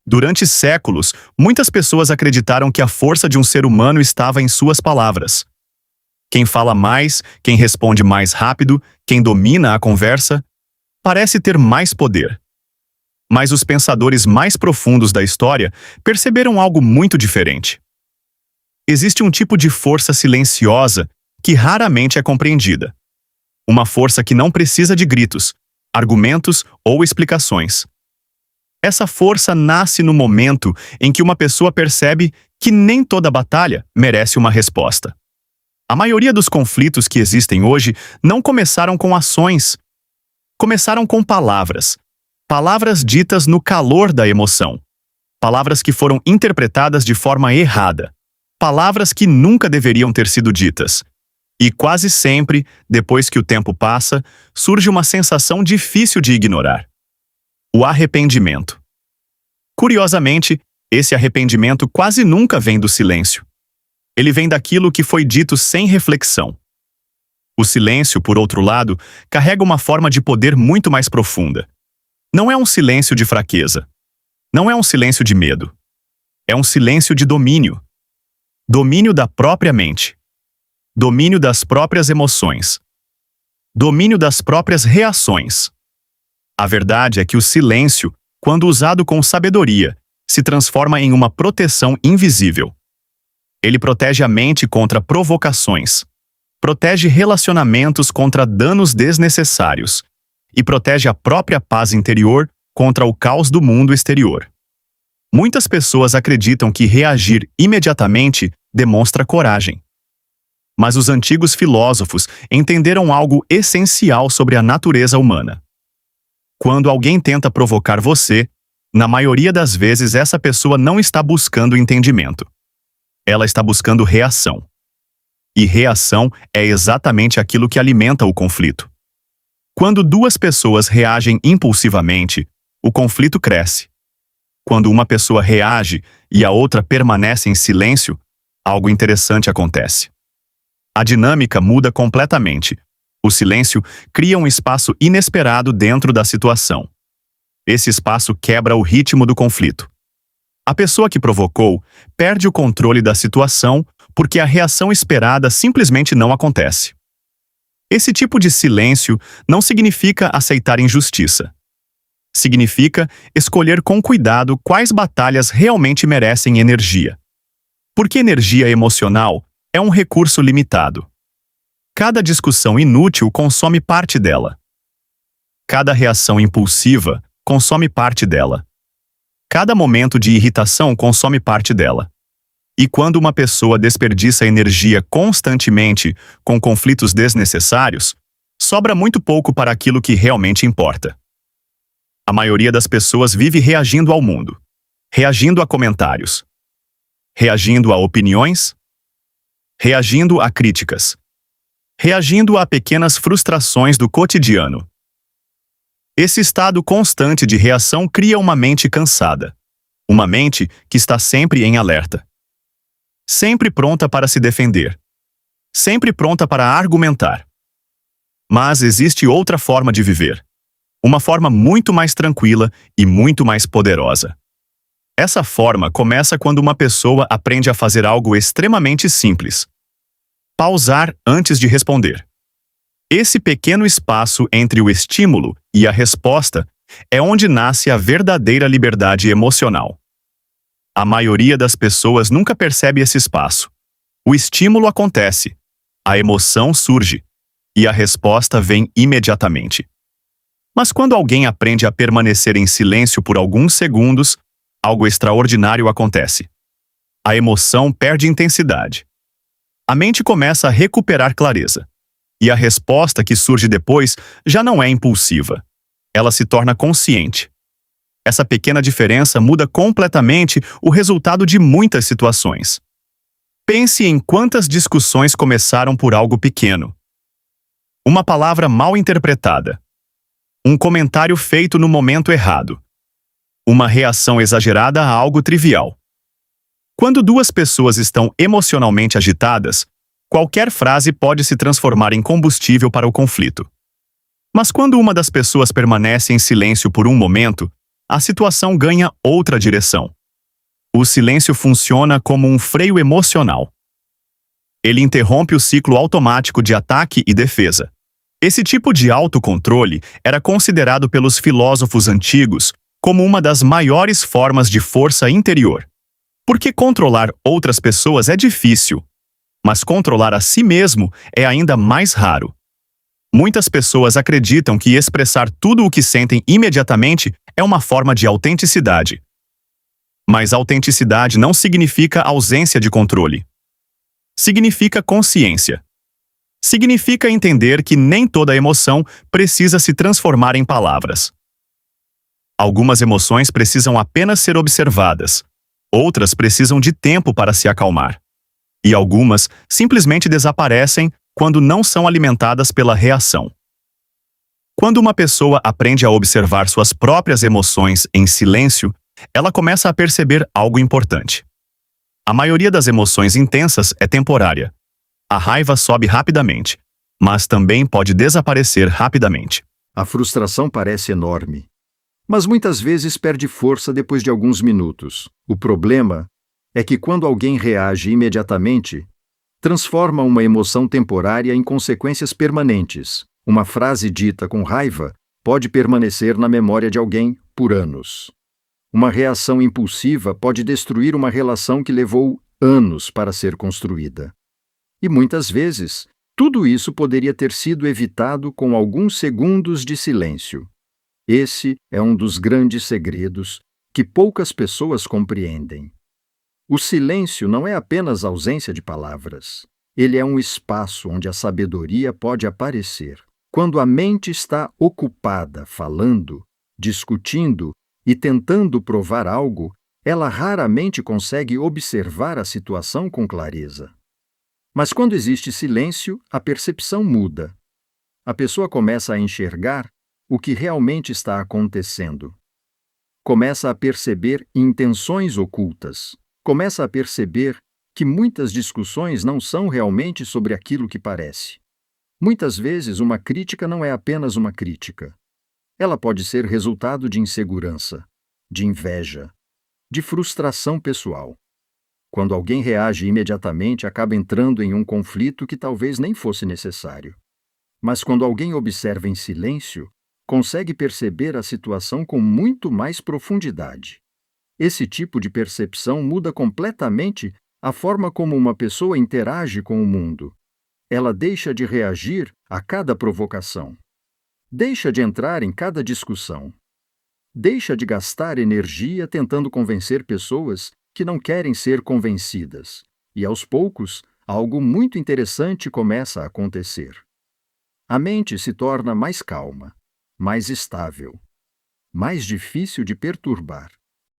Durante séculos, muitas pessoas acreditaram que a força de um ser humano estava em suas palavras. Quem fala mais, quem responde mais rápido, quem domina a conversa, parece ter mais poder. Mas os pensadores mais profundos da história perceberam algo muito diferente. Existe um tipo de força silenciosa que raramente é compreendida. Uma força que não precisa de gritos, argumentos ou explicações. Essa força nasce no momento em que uma pessoa percebe que nem toda batalha merece uma resposta. A maioria dos conflitos que existem hoje não começaram com ações. Começaram com palavras. Palavras ditas no calor da emoção. Palavras que foram interpretadas de forma errada. Palavras que nunca deveriam ter sido ditas. E quase sempre, depois que o tempo passa, surge uma sensação difícil de ignorar. O arrependimento. Curiosamente, esse arrependimento quase nunca vem do silêncio. Ele vem daquilo que foi dito sem reflexão. O silêncio, por outro lado, carrega uma forma de poder muito mais profunda. Não é um silêncio de fraqueza. Não é um silêncio de medo. É um silêncio de domínio. Domínio da própria mente. Domínio das próprias emoções. Domínio das próprias reações. A verdade é que o silêncio, quando usado com sabedoria, se transforma em uma proteção invisível. Ele protege a mente contra provocações, protege relacionamentos contra danos desnecessários e protege a própria paz interior contra o caos do mundo exterior. Muitas pessoas acreditam que reagir imediatamente demonstra coragem. Mas os antigos filósofos entenderam algo essencial sobre a natureza humana. Quando alguém tenta provocar você, na maioria das vezes essa pessoa não está buscando entendimento. Ela está buscando reação. E reação é exatamente aquilo que alimenta o conflito. Quando duas pessoas reagem impulsivamente, o conflito cresce. Quando uma pessoa reage e a outra permanece em silêncio, algo interessante acontece. A dinâmica muda completamente. O silêncio cria um espaço inesperado dentro da situação. Esse espaço quebra o ritmo do conflito. A pessoa que provocou perde o controle da situação porque a reação esperada simplesmente não acontece. Esse tipo de silêncio não significa aceitar injustiça. Significa escolher com cuidado quais batalhas realmente merecem energia. Porque energia emocional é um recurso limitado. Cada discussão inútil consome parte dela. Cada reação impulsiva consome parte dela. Cada momento de irritação consome parte dela. E quando uma pessoa desperdiça energia constantemente com conflitos desnecessários, sobra muito pouco para aquilo que realmente importa. A maioria das pessoas vive reagindo ao mundo, reagindo a comentários, reagindo a opiniões, reagindo a críticas, reagindo a pequenas frustrações do cotidiano. Esse estado constante de reação cria uma mente cansada. Uma mente que está sempre em alerta. Sempre pronta para se defender. Sempre pronta para argumentar. Mas existe outra forma de viver. Uma forma muito mais tranquila e muito mais poderosa. Essa forma começa quando uma pessoa aprende a fazer algo extremamente simples. Pausar antes de responder. Esse pequeno espaço entre o estímulo e a resposta é onde nasce a verdadeira liberdade emocional. A maioria das pessoas nunca percebe esse espaço. O estímulo acontece, a emoção surge, e a resposta vem imediatamente. Mas quando alguém aprende a permanecer em silêncio por alguns segundos, algo extraordinário acontece. A emoção perde intensidade. A mente começa a recuperar clareza. E a resposta que surge depois já não é impulsiva. Ela se torna consciente. Essa pequena diferença muda completamente o resultado de muitas situações. Pense em quantas discussões começaram por algo pequeno. Uma palavra mal interpretada. Um comentário feito no momento errado. Uma reação exagerada a algo trivial. Quando duas pessoas estão emocionalmente agitadas, qualquer frase pode se transformar em combustível para o conflito. Mas quando uma das pessoas permanece em silêncio por um momento, a situação ganha outra direção. O silêncio funciona como um freio emocional. Ele interrompe o ciclo automático de ataque e defesa. Esse tipo de autocontrole era considerado pelos filósofos antigos como uma das maiores formas de força interior. Porque controlar outras pessoas é difícil, mas controlar a si mesmo é ainda mais raro. Muitas pessoas acreditam que expressar tudo o que sentem imediatamente é uma forma de autenticidade. Mas autenticidade não significa ausência de controle. Significa consciência. Significa entender que nem toda emoção precisa se transformar em palavras. Algumas emoções precisam apenas ser observadas. Outras precisam de tempo para se acalmar. E algumas simplesmente desaparecem quando não são alimentadas pela reação. Quando uma pessoa aprende a observar suas próprias emoções em silêncio, ela começa a perceber algo importante. A maioria das emoções intensas é temporária. A raiva sobe rapidamente, mas também pode desaparecer rapidamente. A frustração parece enorme, mas muitas vezes perde força depois de alguns minutos. O problema é que quando alguém reage imediatamente, transforma uma emoção temporária em consequências permanentes. Uma frase dita com raiva pode permanecer na memória de alguém por anos. Uma reação impulsiva pode destruir uma relação que levou anos para ser construída. E muitas vezes, tudo isso poderia ter sido evitado com alguns segundos de silêncio. Esse é um dos grandes segredos que poucas pessoas compreendem. O silêncio não é apenas ausência de palavras. Ele é um espaço onde a sabedoria pode aparecer. Quando a mente está ocupada falando, discutindo e tentando provar algo, ela raramente consegue observar a situação com clareza. Mas quando existe silêncio, a percepção muda. A pessoa começa a enxergar o que realmente está acontecendo. Começa a perceber intenções ocultas. Começa a perceber que muitas discussões não são realmente sobre aquilo que parece. Muitas vezes, uma crítica não é apenas uma crítica. Ela pode ser resultado de insegurança, de inveja, de frustração pessoal. Quando alguém reage imediatamente, acaba entrando em um conflito que talvez nem fosse necessário. Mas quando alguém observa em silêncio, consegue perceber a situação com muito mais profundidade. Esse tipo de percepção muda completamente a forma como uma pessoa interage com o mundo. Ela deixa de reagir a cada provocação. Deixa de entrar em cada discussão. Deixa de gastar energia tentando convencer pessoas que não querem ser convencidas. E, aos poucos, algo muito interessante começa a acontecer. A mente se torna mais calma, mais estável, mais difícil de perturbar.